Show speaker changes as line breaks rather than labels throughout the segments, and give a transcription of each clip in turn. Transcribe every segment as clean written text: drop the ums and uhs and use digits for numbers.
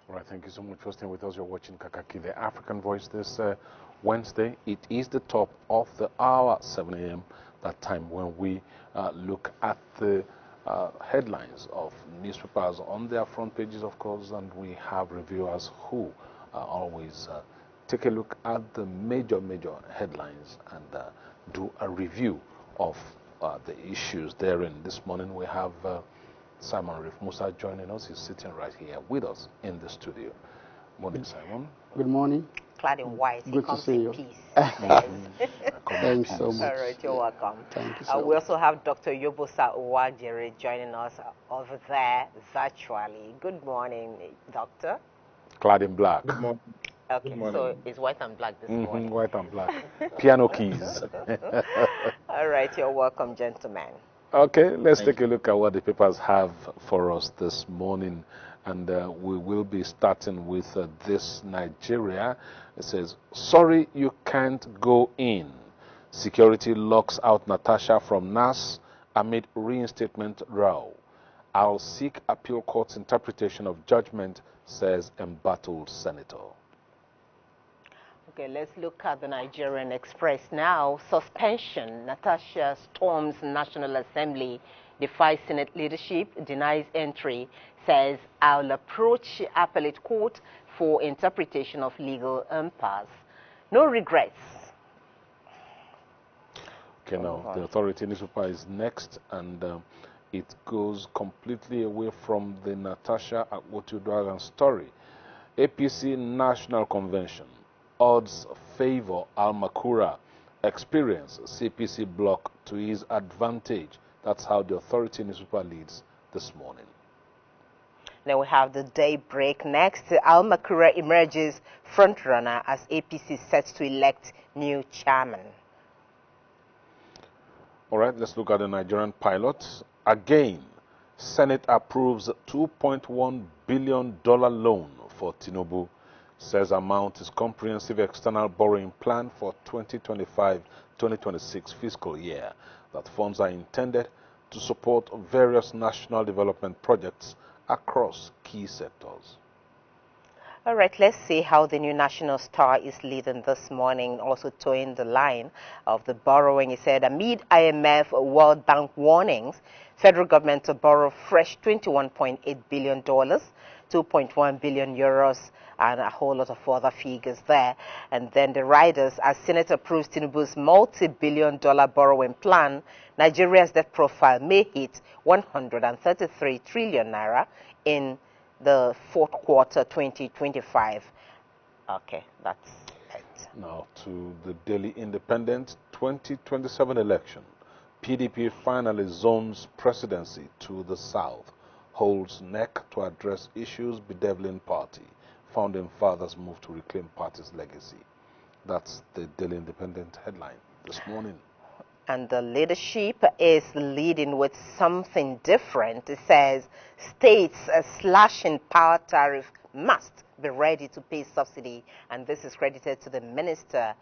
All right, thank you so much for staying with us. You're watching Kakaki, the African Voice, this Wednesday. It is the top of the hour, 7 a.m., that time when we look at the headlines of newspapers on their front pages, of course, and we have reviewers who always take a look at the major headlines and do a review of the issues therein. This morning we have Simon Reef Musa joining us. He's sitting right here with us in the studio. Morning, Simon.
Good morning.
Clad in white.
Good to see you.
Peace.
Thanks so much.
All right, you're welcome.
Thank you so
We
much.
also have Dr. Yobosa Uwajere joining us over there virtually. Good morning, Doctor.
Clad in black.
Good morning.
Okay,
Good morning.
so it's white and black this morning.
White and black. Piano keys.
All right, you're welcome, gentlemen.
Okay, let's take a look at what the papers have for us this morning. And we will be starting with this Nigeria. It says, sorry you can't go in. Security locks out Natasha from NAS amid reinstatement row. I'll seek appeal court's interpretation of judgment, says embattled senator.
Okay, let's look at the Nigerian Express now. Suspension. Natasha storms National Assembly, defies Senate leadership, denies entry, says I'll approach appellate court for interpretation of legal impasse. No regrets.
Okay, now the authority newspaper is next, and it goes completely away from the Natasha Akwotu-Dragan story. APC National Convention. Odds favor Al-Makura. Experience CPC bloc to his advantage. That's how the authority newspaper leads this morning.
Then we have the Daybreak next. Al-Makura emerges frontrunner as APC sets to elect new chairman.
All right, let's look at the Nigerian pilots. Again, Senate approves $2.1 billion loan for Tinubu. Says amount is comprehensive external borrowing plan for 2025-2026 fiscal year. That funds are intended to support various national development projects across key sectors.
All right, let's see how the new National Star is leading this morning, also towing the line of the borrowing. He said, amid IMF World Bank warnings, federal government to borrow fresh $21.8 billion, 2.1 billion euros, and a whole lot of other figures there. And then the riders, as Senate approves Tinubu's multi-billion-dollar borrowing plan, Nigeria's debt profile may hit 133 trillion naira in the fourth quarter 2025. Okay, that's it.
Now to the Daily Independent 2027 election. PDP finally zones presidency to the south. Holds neck to address issues bedeviling party. Founding fathers move to reclaim party's legacy. That's the Daily Independent headline this morning.
And the leadership is leading with something different. It says states slashing power tariff must be ready to pay subsidy, and this is credited to the minister.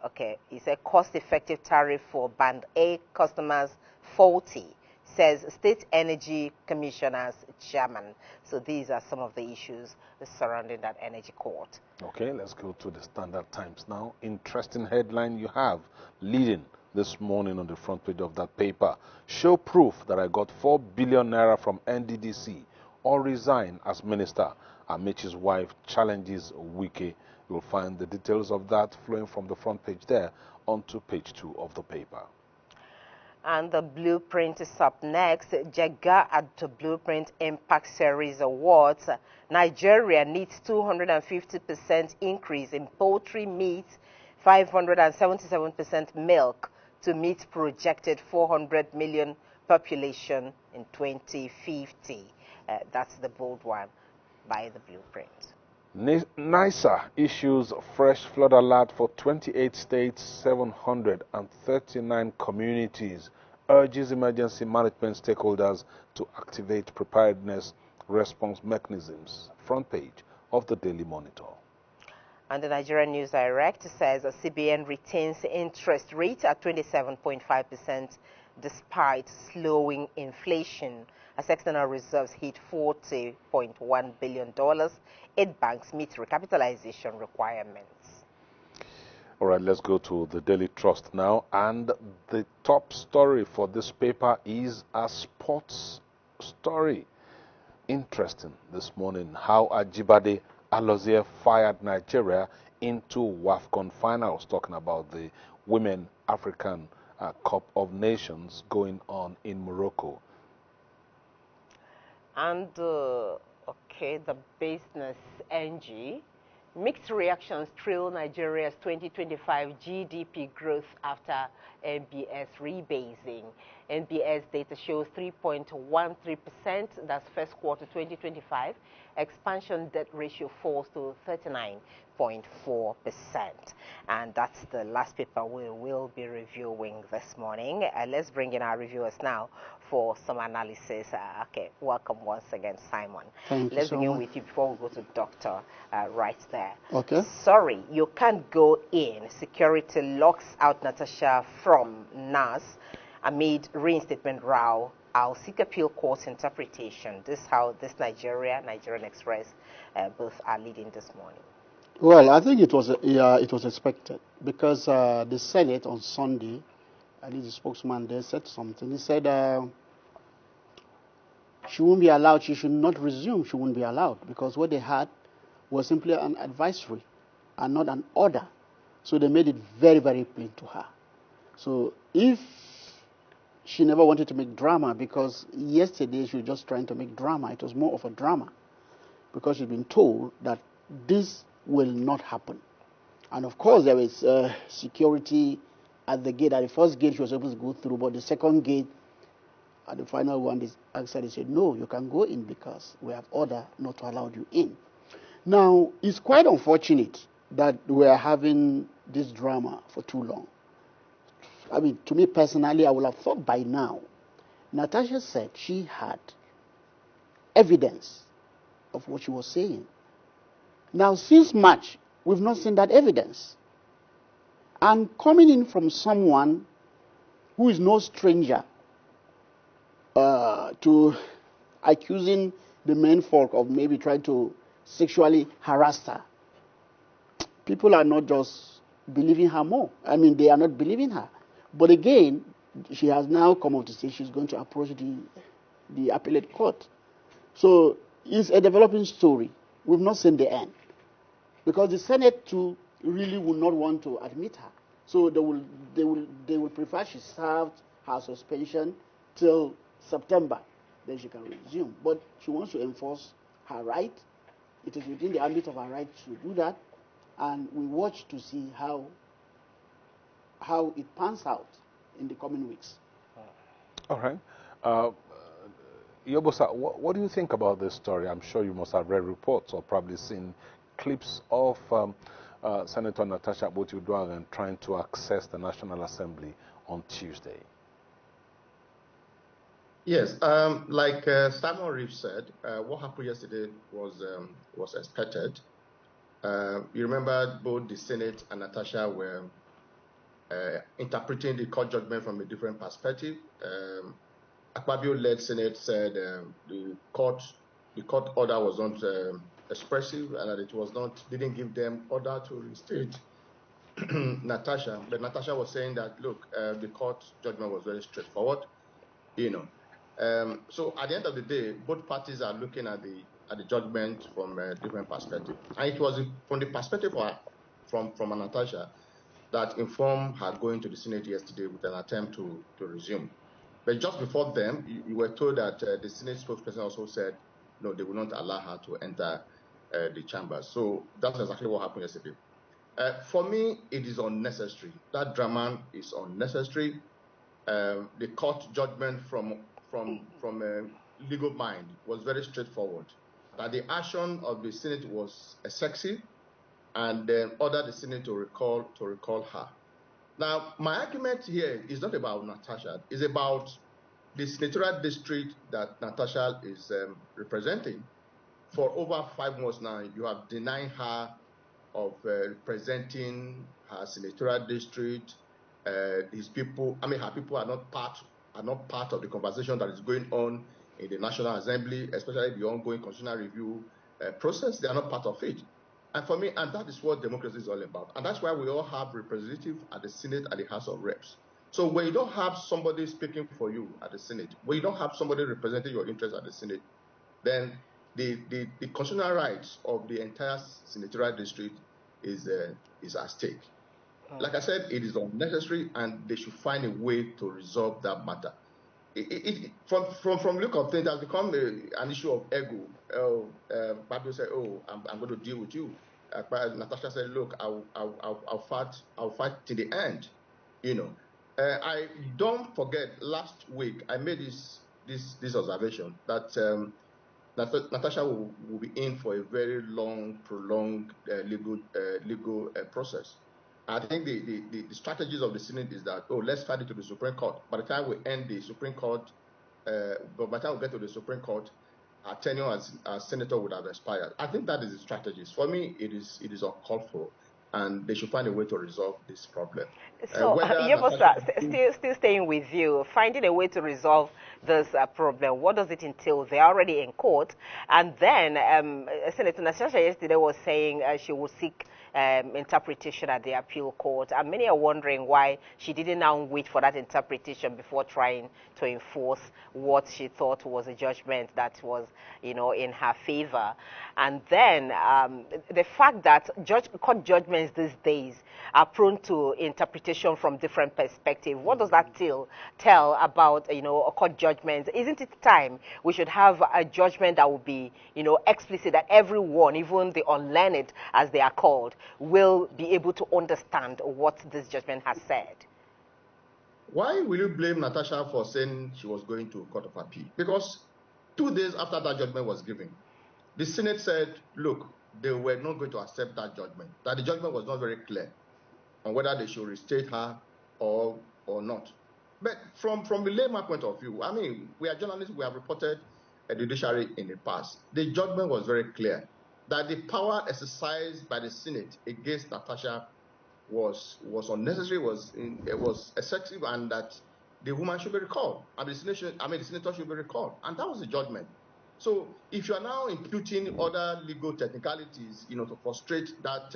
Okay, he said cost-effective tariff for Band A customers faulty, says State Energy Commissioner's chairman. So these are some of the issues surrounding that energy court.
Okay, let's go to the Standard Times now. Interesting headline you have leading this morning on the front page of that paper. Show proof that I got 4 billion naira from NDDC or resign as minister. Amichi's wife challenges Wike. You'll find the details of that flowing from the front page there onto page 2 of the paper.
And the Blueprint is up next. Jega at the Blueprint Impact Series Awards. Nigeria needs 250% increase in poultry meat, 577% milk to meet projected 400 million population in 2050. That's the bold one by the Blueprint.
NISA issues fresh flood alert for 28 states, 739 communities, urges emergency management stakeholders to activate preparedness response mechanisms. Front page of the Daily Monitor.
And the Nigerian News Direct says a CBN retains interest rate at 27.5%. despite slowing inflation. As external reserves hit $40.1 billion, 8 banks meet recapitalization requirements.
All right, let's go to the Daily Trust now. And the top story for this paper is a sports story. Interesting this morning how Ajibade Alozie fired Nigeria into WAFCON finals, talking about the Women African Cup of Nations going on in Morocco.
And, okay, the business NG. Mixed reactions trail Nigeria's 2025 GDP growth after NBS rebasing. NBS data shows 3.13%, that's first quarter 2025. Expansion debt ratio falls to 39.4%. And that's the last paper we will be reviewing this morning. Let's bring in our reviewers now for some analysis. Okay, welcome once again, Simon. Let's begin with you before we go to Doctor right there.
Okay.
Sorry, you can't go in. Security locks out Natasha from NAS amid reinstatement row. I'll seek appeal court's interpretation. This is how this Nigerian Express both are leading this morning.
Well, I think it was expected because the Senate on Sunday, at least the spokesman there said something. He said she won't be allowed. She should not resume. She won't be allowed because what they had was simply an advisory and not an order. So they made it very, very plain to her. So if she never wanted to make drama, because yesterday she was just trying to make drama, it was more of a drama because she'd been told that this will not happen. And of course there is security at the gate. At the first gate she was able to go through, but the second gate, at the final one, they said, no, you can go in because we have order not to allow you in. Now, it's quite unfortunate that we are having this drama for too long. I mean, to me personally, I would have thought by now, Natasha said she had evidence of what she was saying. Now, since March, we've not seen that evidence. And coming in from someone who is no stranger to accusing the men folk of maybe trying to sexually harass her, people are not just believing her more. I mean, they are not believing her. But again, she has now come out to say she's going to approach the appellate court. So it's a developing story. We've not seen the end. Because the Senate too really would not want to admit her. So they will prefer she served her suspension till September. Then she can resume. But she wants to enforce her right. It is within the ambit of her right to do that. And we watch to see how it pans out in the coming weeks.
All right. Yobosa, what do you think about this story? I'm sure you must have read reports or probably seen clips of Senator Natasha Akpoti-Uduaghan trying to access the National Assembly on Tuesday.
Yes, like Simon Reef said, what happened yesterday was expected. You remember both the Senate and Natasha were interpreting the court judgment from a different perspective. Akpabio-led Senate said the court order was not expressive and that it was not, didn't give them order to reinstate Natasha. But Natasha was saying that, look, the court judgment was very straightforward, you know. So at the end of the day, both parties are looking at the judgment from a different perspective. And it was from the perspective from Natasha that informed her going to the Senate yesterday with an attempt to resume. But just before then, you were told that the Senate spokesperson also said, no, they will not allow her to enter the chamber. So that's exactly what happened yesterday. For me, it is unnecessary. That drama is unnecessary. The court judgment from a legal mind was very straightforward. That the action of the Senate was excessive, and then ordered the Senate to recall her. Now, my argument here is not about Natasha. It's about the senatorial district that Natasha is representing. For over 5 months now, you have denied her of representing her senatorial district. Her people are not part are not part of the conversation that is going on in the National Assembly, especially the ongoing constitutional review process. They are not part of it. And for me, and that is what democracy is all about. And that's why we all have representatives at the Senate and the House of Reps. So when you don't have somebody speaking for you at the Senate, when you don't have somebody representing your interests at the Senate, then the constitutional rights of the entire senatorial district is at stake. Like I said, it is unnecessary, and they should find a way to resolve that matter. From look of things, it has become an issue of ego. Pablo said, "Oh, I'm going to deal with you." Natasha said, "Look, I'll fight to the end." You know, I don't forget last week I made this observation that Natasha will be in for a very long, prolonged legal process. I think the strategies of the Senate is that, oh, let's fight it to the Supreme Court. By the time we end the Supreme Court, but by the time we get to the Supreme Court, our tenure as senator would have expired. I think that is the strategies. For me, it is uncalled for, and they should find a way to resolve this problem.
So, still staying with you, finding a way to resolve this problem, what does it entail? They're already in court, and then Senator Natasha yesterday was saying she will seek interpretation at the appeal court, and many are wondering why she didn't now wait for that interpretation before trying to enforce what she thought was a judgment that was, in her favor. And then the fact that court judgments these days are prone to interpretation from different perspectives. What does that tell about, court judgments? Isn't it time we should have a judgment that will be, explicit, that everyone, even the unlearned, as they are called, will be able to understand what this judgment has said?
Why will you blame Natasha for saying she was going to Court of Appeal? Because 2 days after that judgment was given, the Senate said, look, they were not going to accept that judgment, that the judgment was not very clear on whether they should restate her or not. But from the layman point of view, I mean, we are journalists, we have reported a judiciary in the past. The judgment was very clear that the power exercised by the Senate against Natasha was unnecessary, it was excessive, and that the woman should be recalled, and the senator should be recalled, and that was the judgment. So if you are now imputing other legal technicalities, to frustrate that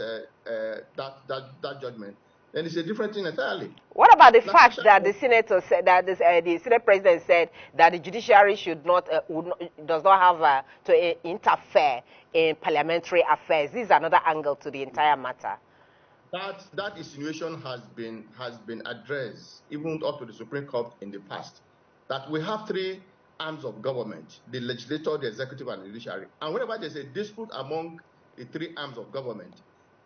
judgment, then it's a different thing entirely.
What about the fact that the senator said that the Senate president said that the judiciary does not have to interfere in parliamentary affairs? This is another angle to the entire matter.
That insinuation has been addressed even up to the Supreme Court in the past. That we have 3 arms of government: the legislature, the executive, and the judiciary. And whenever there's a dispute among the 3 arms of government,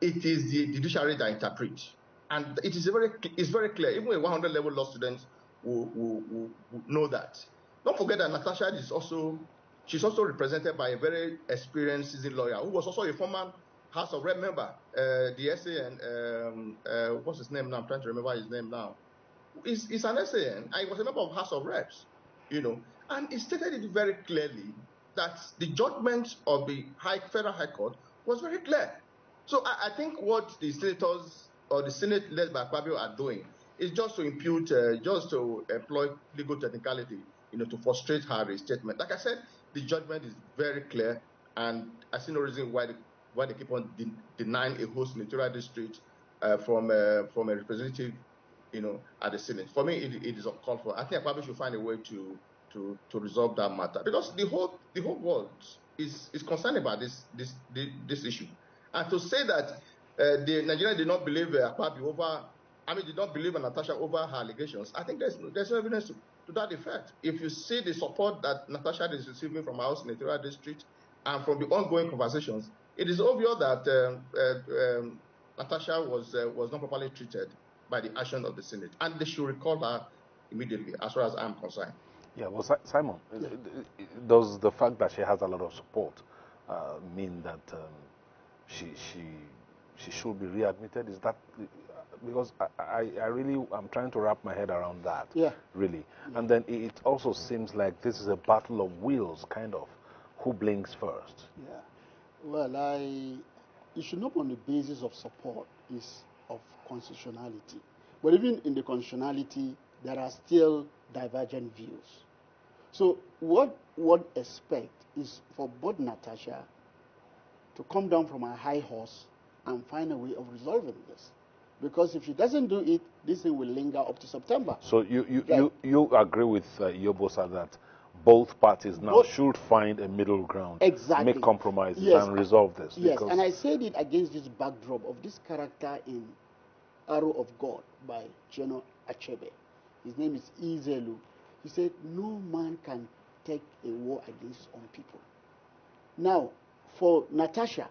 it is the judiciary that interprets. And it's very clear. Even a 100-level law student will know that. Don't forget that Natasha she's also represented by a very experienced seasoned lawyer who was also a former House of Rep member, the SAN, what's his name now? I'm trying to remember his name now. He's an SAN. I was a member of House of Reps, and he stated it very clearly that the judgment of the Federal High Court was very clear. So I think what the senators or the Senate led by Fabio are doing is just to impute, just to employ legal technicality, to frustrate her restatement. Like I said, the judgment is very clear, and I see no reason why they keep on denying a whole senatorial district from a representative, at the Senate. For me, it is uncalled for. I think I probably should find a way to resolve that matter, because the whole world is concerned about this issue. And to say that the Nigerians did not believe did not believe in Natasha over her allegations, I think there's no evidence to that effect. If you see the support that Natasha is receiving from our senatorial district and from the ongoing conversations, it is obvious that Natasha was not properly treated by the action of the Senate, and they should recall her immediately, as far as I'm concerned.
Yeah, well, Simon, does the fact that she has a lot of support mean that she should be readmitted? Is that because I really I'm trying to wrap my head around that?
Yeah.
Really, and then it also seems like this is a battle of wills, kind of. Who blinks first?
Yeah. Well, it should not be on the basis of support, is of constitutionality. But even in the constitutionality, there are still divergent views. So what one expect is for both Natasha to come down from her high horse and find a way of resolving this. Because if she doesn't do it, this thing will linger up to September.
So you agree with Yobosa that both parties now should find a middle ground,
exactly,
make compromises,
yes,
and resolve this.
Yes, and I said it against this backdrop of this character in Arrow of God by General Achebe. His name is Izelu. He said, no man can take a war against his own people. Now, for Natasha,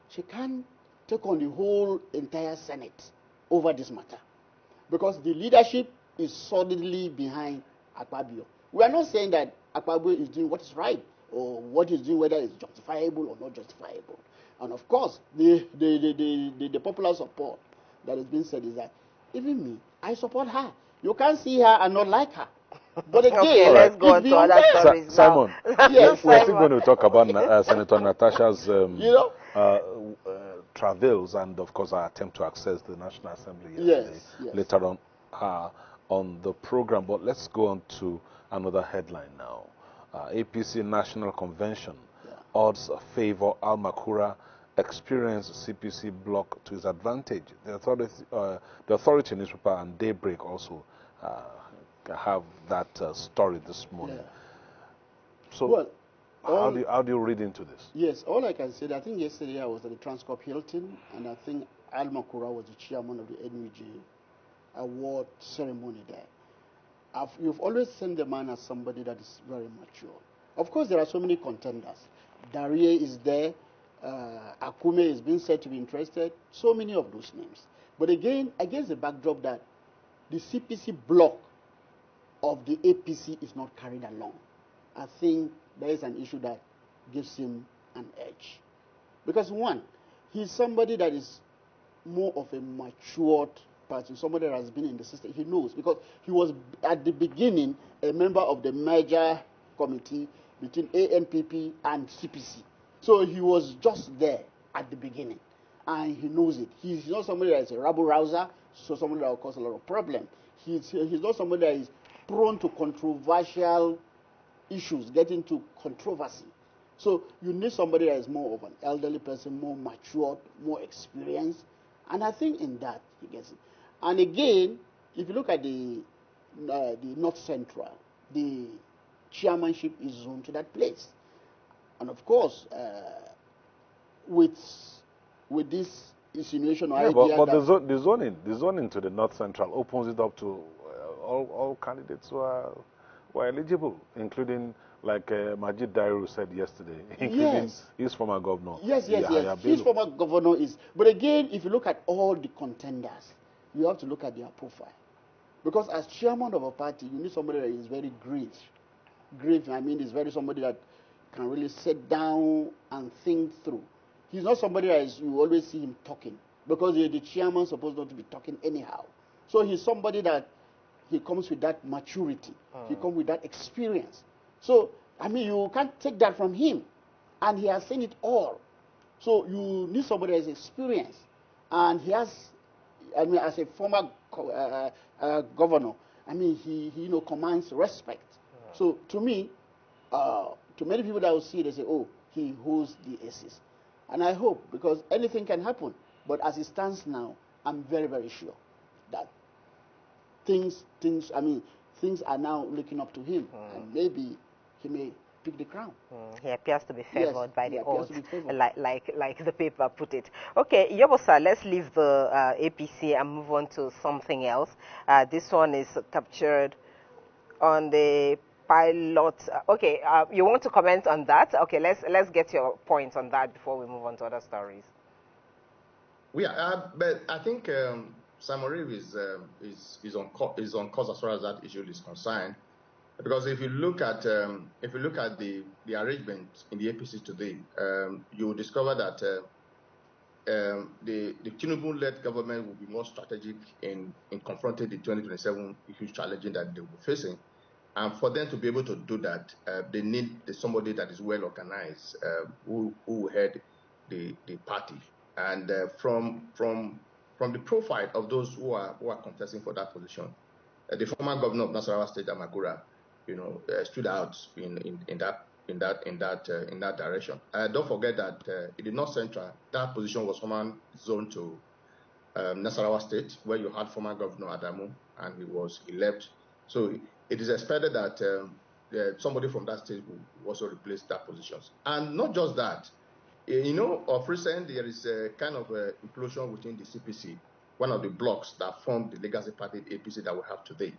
she can't take on the whole entire Senate over this matter because the leadership is solidly behind Akpabio. We are not saying that Akpabio is doing what is right or what he's doing, whether it's justifiable or not justifiable. And of course, the popular support that has been said is that even me, I support her. You can't see her and not like her. But again,
okay, let's go on to other stories now.
Simon,
yes,
we're still going to talk about Senator Natasha's travails and, of course, our attempt to access the National Assembly yesterday, later on the program. But let's go on to another headline now. APC National Convention odds favor Al Makura, experience CPC block to his advantage. The Authority newspaper and Daybreak also have that story this morning. So, how do you read into this?
Yes, all I can say, I think yesterday I was at the Transcorp Hilton, and I think Al Makura was the chairman of the NUJ award ceremony there. You've always seen the man as somebody that is very mature. Of course, there are so many contenders. Darie is there. Akume is being said to be interested. So many of those names. But again, against the backdrop that the CPC block of the APC is not carried along, I think there is an issue that gives him an edge. Because one, he's somebody that is more of a matured person, somebody that has been in the system. He knows, because he was at the beginning a member of the merger committee between ANPP and CPC. So he was just there at the beginning, and he knows it. He's not somebody that is a rabble-rouser, so somebody that will cause a lot of problem. He's not somebody that is prone to controversial issues, getting to controversy. So you need somebody that is more of an elderly person, more matured, more experienced, and I think in that he gets it. And again, if you look at the North Central, the chairmanship is zoned to that place. And of course, with this insinuation or idea,
but the zoning to the North Central opens it up to all candidates who are eligible, including like Majid Dairu said yesterday, including his former governor.
Yes. His former governor is. But again, if you look at all the contenders, you have to look at their profile, because as chairman of a party, you need somebody that is very grave. I mean, is very somebody that can really sit down and think through. He's not somebody that you always see him talking, because the chairman is supposed not to be talking anyhow. So he's somebody that he comes with that maturity. He comes with that experience. So, I mean, you can't take that from him. And he has seen it all. So you need somebody that is experienced. And he has, I mean, as a former governor, I mean, he commands respect. So to me, to many people that will see it, they say, oh, he holds the aces. And I hope, because anything can happen. But as it stands now, I'm very, very sure that things are now looking up to him. And maybe he may pick the crown.
He appears to be favored by the odds, like the paper put it. Okay, Yobosa, let's leave the APC and move on to something else. This one is captured on the pilot. Okay, you want to comment on that? Okay, let's get your points on that before we move on to other stories.
Yeah, but I think Simon Reef is on course as far as that issue is concerned, because if you look at the arrangement in the APC today, you will discover that the Tinubu-led government will be more strategic in confronting the 2027 huge challenges that they will be facing. And for them to be able to do that, they need somebody that is well organized, who will head the party. And from the profile of those who are contesting for that position, the former governor of Nasarawa State, Amakura, stood out in that direction. Don't forget that in the North Central, that position was former zoned to Nasarawa State, where you had former Governor Adamu, and he left. So it is expected that somebody from that state will also replace that positions. And not just that, of recent, there is a kind of implosion within the CPC, one of the blocks that formed the legacy party, the APC, that we have today.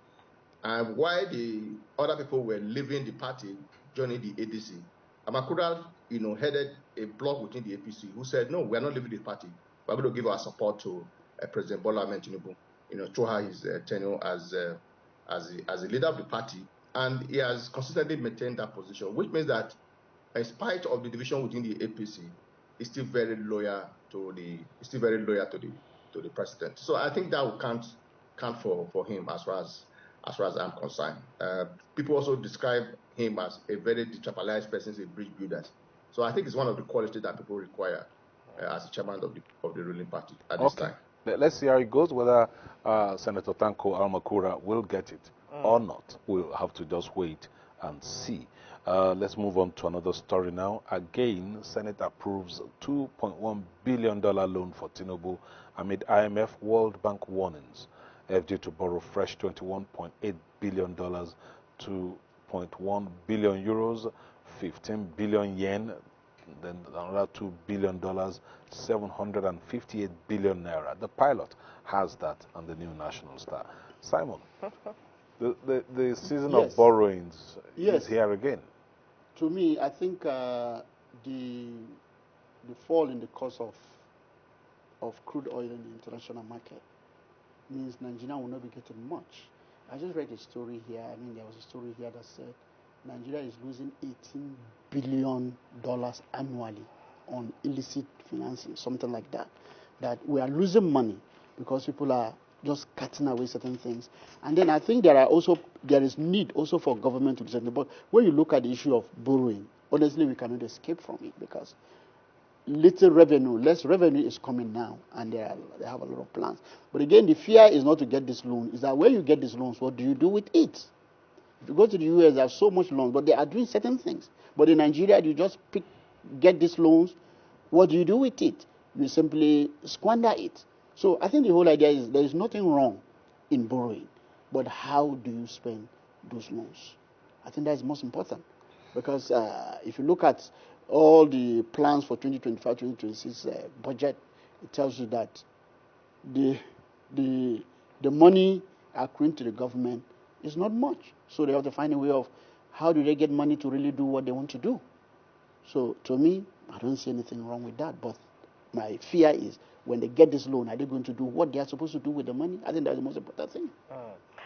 And while the other people were leaving the party, joining the ADC, Amakura, headed a block within the APC who said, no, we are not leaving the party. We're going to give our support to President Bola Ahmed Tinubu, throughout his tenure as a leader of the party. And he has consistently maintained that position, which means that in spite of the division within the APC, he's still very loyal to the president. So I think that will count for him as far as I'm concerned. People also describe him as a very decentralized person, a bridge builder. So I think it's one of the qualities that people require as a chairman of the ruling party at this time.
Let's see how it goes, whether Senator Tanko Almakura will get it or not. We'll have to just wait and see. Let's move on to another story now. Again, Senate approves $2.1 billion loan for Tinubu amid IMF World Bank warnings. FD to borrow fresh $21.8 billion, 2.1 billion euros, 15 billion yen, then another $2 billion, 758 billion naira. The pilot has that on the new National Star. Simon, the season of borrowings is here again.
To me, I think the fall in the cost of crude oil in the international market means Nigeria will not be getting much. I just read a story here. There was a story here that said Nigeria is losing $18 billion annually on illicit financing, something like that. That we are losing money because people are just cutting away certain things. And then I think there is need also for government to do something. But when you look at the issue of borrowing, honestly, we cannot escape from it because less revenue is coming now, and they have a lot of plans. But again, the fear is not to get this loan. Is that when you get these loans, what do you do with it? If you go to the US, there's so much loans, but they are doing certain things. But in Nigeria, you just get these loans. What do you do with it? You simply squander it. So I think the whole idea is there is nothing wrong in borrowing, but how do you spend those loans? I think that's most important, because if you look at all the plans for 2025-2026 budget, it tells you that the money accruing to the government is not much. So they have to find a way of how do they get money to really do what they want to do. So to me, I don't see anything wrong with that. But my fear is when they get this loan, are they going to do what they are supposed to do with the money? I think that's the most important thing.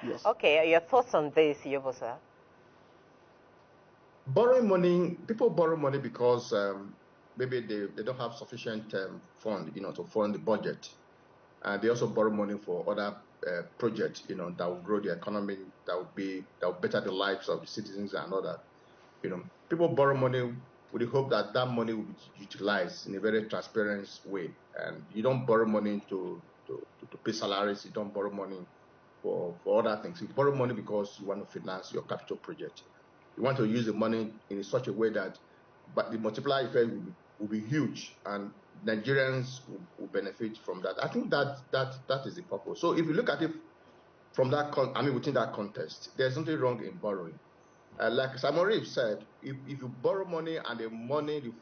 Yes.
Okay, your thoughts on this, Yobosa?
Borrowing money, people borrow money because maybe they don't have sufficient fund, to fund the budget. And they also borrow money for other projects, that will grow the economy, that will better the lives of the citizens and all that. People borrow money with the hope that that money will be utilized in a very transparent way. And you don't borrow money to pay salaries. You don't borrow money for other things. You borrow money because you want to finance your capital project. You want to use the money in such a way that, but the multiplier effect will be huge, and Nigerians will benefit from that. I think that is the purpose. So if you look at it from that, within that context, there's nothing wrong in borrowing. Like Simon Reef said, if you borrow money and the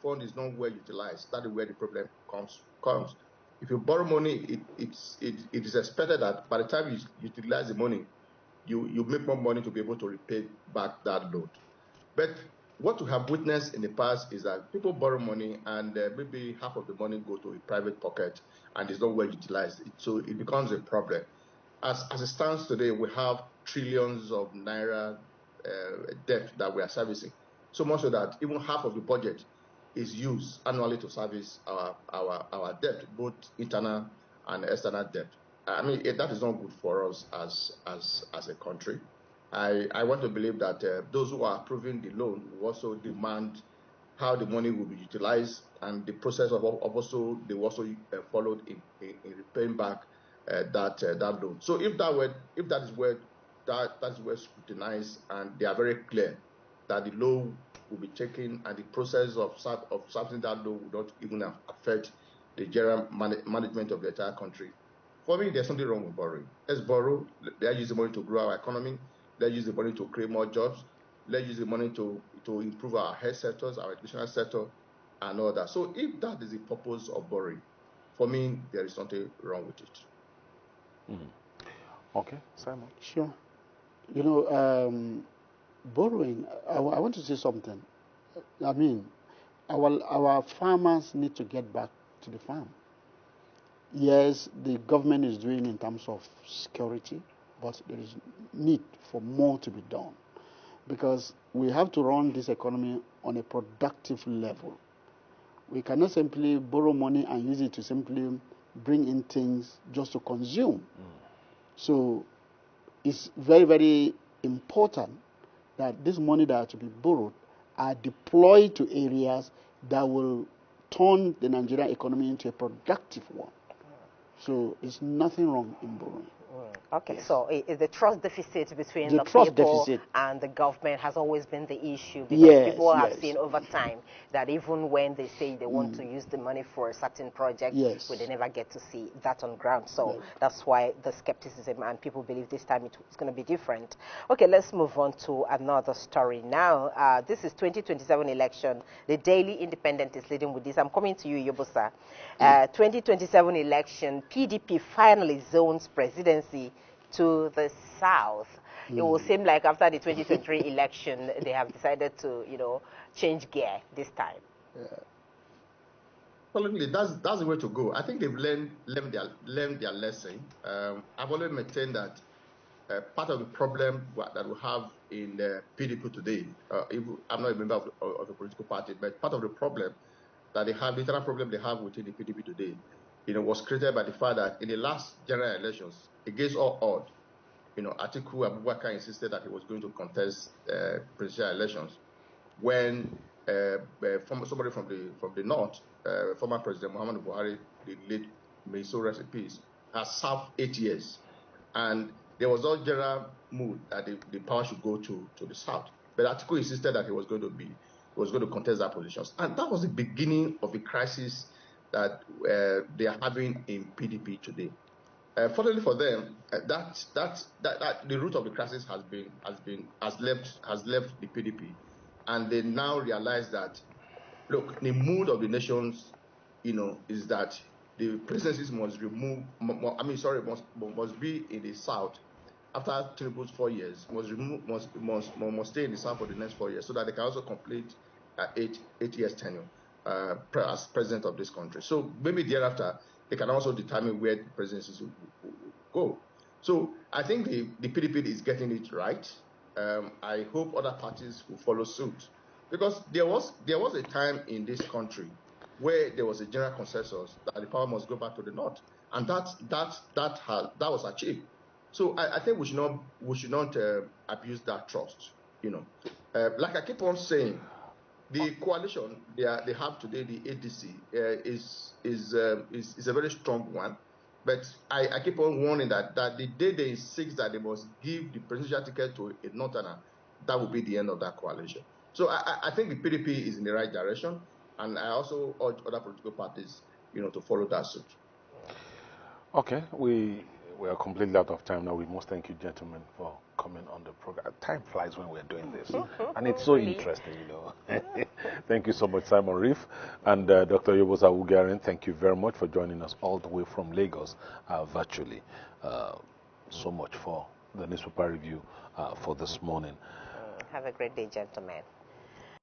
fund is not well utilized, that is where the problem comes. If you borrow money, it is expected that by the time you utilize the money, you make more money to be able to repay back that loan. But what we have witnessed in the past is that people borrow money and maybe half of the money go to a private pocket and is not well utilized. So it becomes a problem. As it stands today, we have trillions of naira debt that we are servicing. So much so that even half of the budget is used annually to service our debt, both internal and external debt. That is not good for us as a country. I want to believe that those who are approving the loan will also demand how the money will be utilized, and the process of also they will also followed in repaying back that loan. So if that is where that's well scrutinized, and they are very clear that the law will be taken, and the process of something that law will not even affect the general management of the entire country. For me, there's something wrong with borrowing. Let's borrow. Let's use the money to grow our economy. Let's use the money to create more jobs. Let's use the money to improve our health sectors, our educational sector, and all that. So if that is the purpose of borrowing, for me, there is something wrong with it.
Okay, Simon.
Sure. Borrowing, I want to say something. I mean, our farmers need to get back to the farm. Yes, the government is doing in terms of security, but there is need for more to be done, because we have to run this economy on a productive level. We cannot simply borrow money and use it to simply bring in things just to consume. So it's very, very important that this money that are to be borrowed are deployed to areas that will turn the Nigerian economy into a productive one. So there's nothing wrong in borrowing.
Okay,
Yes.
so the trust deficit between
The
the
trust
people
deficit.
and the government has always been the issue, because
Yes,
people have
yes.
seen over time that even when they say they want to use the money for a certain project,
Yes.
they never get to see that on ground. So
Yes.
that's why the skepticism, and people believe this time it's going to be different. Okay, let's move on to another story now. This is 2027 election. The Daily Independent is leading with this. I'm coming to you, Yobosa. 2027 election, PDP finally zones presidency to the south. It will seem like after the 2023 election, they have decided to, change gear this time.
Absolutely, that's the way to go. I think they've learned their lesson. I've always maintained that part of the problem that we have in the PDP today, I'm not a member of a political party, but part of the problem that they have, the internal problem they have within the PDP today, was created by the fact that in the last general elections, against all odds, Atiku Abubakar insisted that he was going to contest presidential elections when somebody from the north, former President Muhammadu Buhari, the late, may so rest in peace, has served 8 years, and there was no general mood that the power should go to the south. But Atiku insisted that he was going to contest that position, and that was the beginning of the crisis that they are having in PDP today. Fortunately for them, that the root of the crisis has left the PDP, and they now realize that, look, the mood of the nations, is that the presidencies must must be in the south after Tinubu's 4 years, must stay in the south for the next 4 years, so that they can also complete 8 years tenure as president of this country. So maybe thereafter they can also determine where the presidencies will go. So I think the PDP is getting it right. I hope other parties will follow suit, because there was a time in this country where there was a general consensus that the power must go back to the north, and that was achieved. So I think we should not abuse that trust. Like I keep on saying, the coalition they have today, the ADC, is a very strong one. But I keep on warning that the day they insist that they must give the presidential ticket to a northerner, that will be the end of that coalition. So I think the PDP is in the right direction, and I also urge other political parties, to follow that suit.
Okay, we are completely out of time now. We must thank you, gentlemen, for coming on the program. Time flies when we're doing this, and it's so interesting, Thank you so much, Simon Reef, and Dr. Yobosa Ugaren. Thank you very much for joining us all the way from Lagos, virtually. So much for the newspaper review for this morning.
Have a great day, gentlemen.